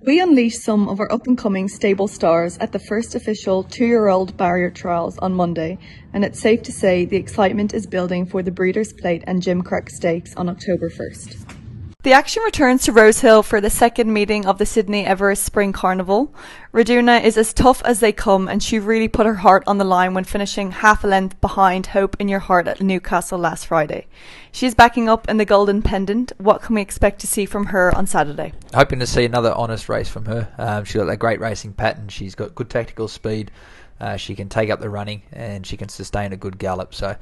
We unleashed some of our up-and-coming stable stars at the first official 2-year-old barrier trials on Monday, and it's safe to say the excitement is building for the Breeders' Plate and Gimcrack Stakes on October 1st. The action returns to Rosehill for the second meeting of the Sydney Everest Spring Carnival. RIDUNA is as tough as they come, and she really put her heart on the line when finishing half a length behind Hope in Your Heart at Newcastle last Friday. She's backing up in the Golden Pendant. What can we expect to see from her on Saturday? Hoping to see another honest race from her. She's got that great racing pattern. She's got good tactical speed. She can take up the running and she can sustain a good gallop. So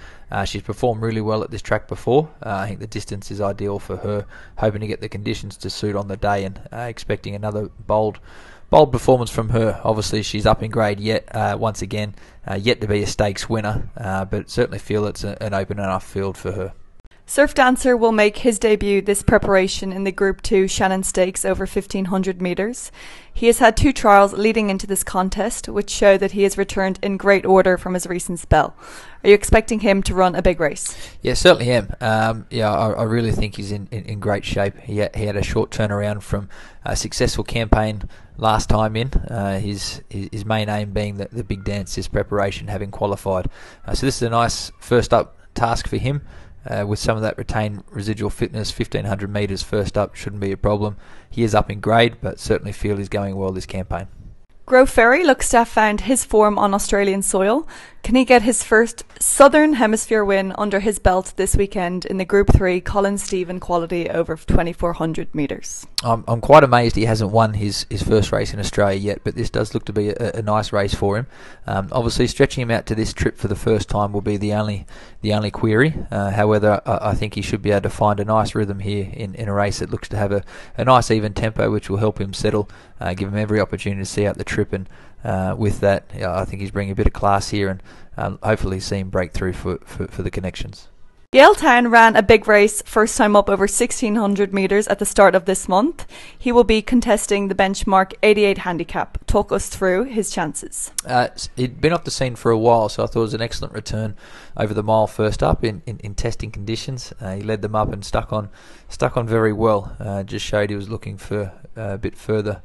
she's performed really well at this track before. I think the distance is ideal for her. Hoping to get the conditions to suit on the day and expecting another bold performance from her. Obviously she's up in grade yet, once again, yet to be a stakes winner, but certainly feel it's an open enough field for her. Surf Dancer will make his debut this preparation in the Group 2 Shannon Stakes over 1500 metres. He has had 2 trials leading into this contest, which show that he has returned in great order from his recent spell. Are you expecting him to run a big race? Yeah, certainly am. I really think he's in great shape. He had a short turnaround from a successful campaign last time in. His main aim being the big dance, his preparation, having qualified. So this is a nice first up task for him. With some of that retained residual fitness, 1500 metres first up shouldn't be a problem. He is up in grade, but certainly feel he's going well this campaign. FERRY looks to have found his form on Australian soil. Can he get his first Southern Hemisphere win under his belt this weekend in the Group 3 Colin Stephen quality over 2400 metres? I'm quite amazed he hasn't won his first race in Australia yet, but this does look to be a nice race for him. Obviously stretching him out to this trip for the first time will be the only query. However, I think he should be able to find a nice rhythm here in a race that looks to have a nice even tempo, which will help him settle, give him every opportunity to see out the trip, and with that, I think he's bringing a bit of class here, and hopefully see him break through for the connections. YALETOWN ran a big race, first time up over 1600 metres at the start of this month. He will be contesting the benchmark 88 handicap. Talk us through his chances. He'd been off the scene for a while, so I thought it was an excellent return over the mile first up in testing conditions. He led them up and stuck on very well. Just showed he was looking for a bit further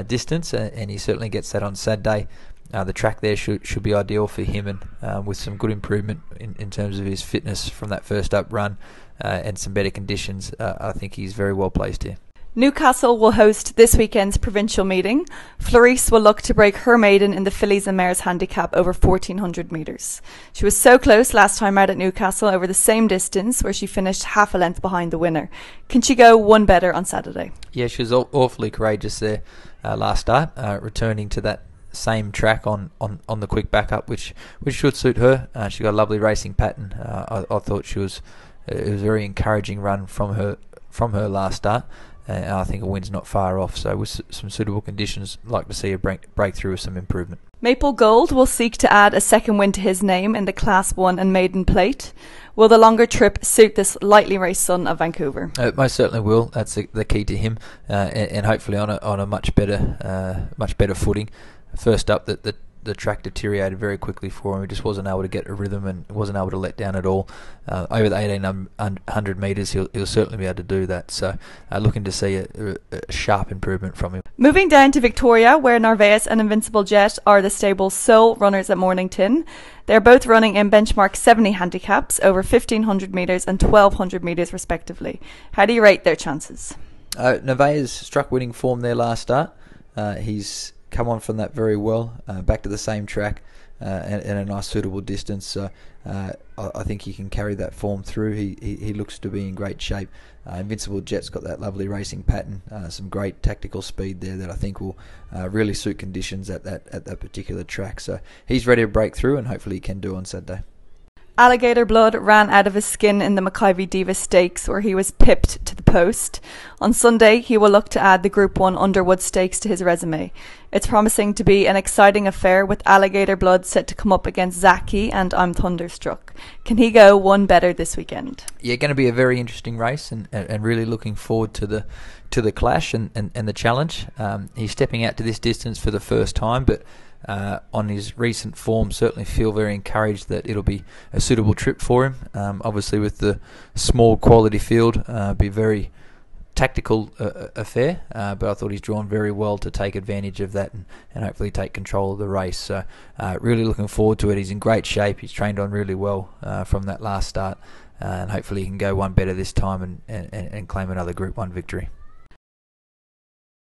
distance, and he certainly gets that on Saturday. The track there should be ideal for him, and with some good improvement in terms of his fitness from that first up run and some better conditions, I think he's very well placed here. Newcastle will host this weekend's provincial meeting. Florice will look to break her maiden in the Fillies and Mares handicap over 1400 metres. She was so close last time out at Newcastle over the same distance, where she finished half a length behind the winner. Can she go one better on Saturday? Yeah, she was awfully courageous there last start, returning to that same track on the quick backup, which should suit her. She got a lovely racing pattern. I thought it was a very encouraging run from her last start. And I think a win's not far off, so with some suitable conditions, like to see a breakthrough with some improvement. Maple Gold will seek to add a second win to his name in the Class 1 and Maiden Plate. Will the longer trip suit this lightly raced son of Vancouver? It most certainly will. That's the key to him, and hopefully on a much better footing. First up, the track deteriorated very quickly for him. He just wasn't able to get a rhythm and wasn't able to let down at all. Over the 1800 metres, he'll certainly be able to do that. So looking to see a sharp improvement from him. Moving down to Victoria, where NARVAEZ and Invincible Jet are the stable's sole runners at Mornington. They're both running in benchmark 70 handicaps over 1500 metres and 1200 metres respectively. How do you rate their chances? NARVAEZ struck winning form there last start. He's come on from that very well, back to the same track and a nice suitable distance, so I think he can carry that form through. He looks to be in great shape. Invincible Jet's got that lovely racing pattern, some great tactical speed there that I think will really suit conditions at that particular track, so he's ready to break through, and hopefully he can do on Saturday. Alligator Blood ran out of his skin in the Mackivy Diva Stakes, where he was pipped to the post. On Sunday, he will look to add the Group 1 Underwood Stakes to his resume. It's promising to be an exciting affair, with Alligator Blood set to come up against Zaki and I'm Thunderstruck. Can he go one better this weekend? Yeah, going to be a very interesting race, and really looking forward to the clash and the challenge. He's stepping out to this distance for the first time, but on his recent form, certainly feel very encouraged that it'll be a suitable trip for him. Obviously with the small quality field, be very tactical affair, but I thought he's drawn very well to take advantage of that and hopefully take control of the race. So really looking forward to it. He's in great shape. He's trained on really well from that last start, and hopefully he can go one better this time and claim another Group 1 victory.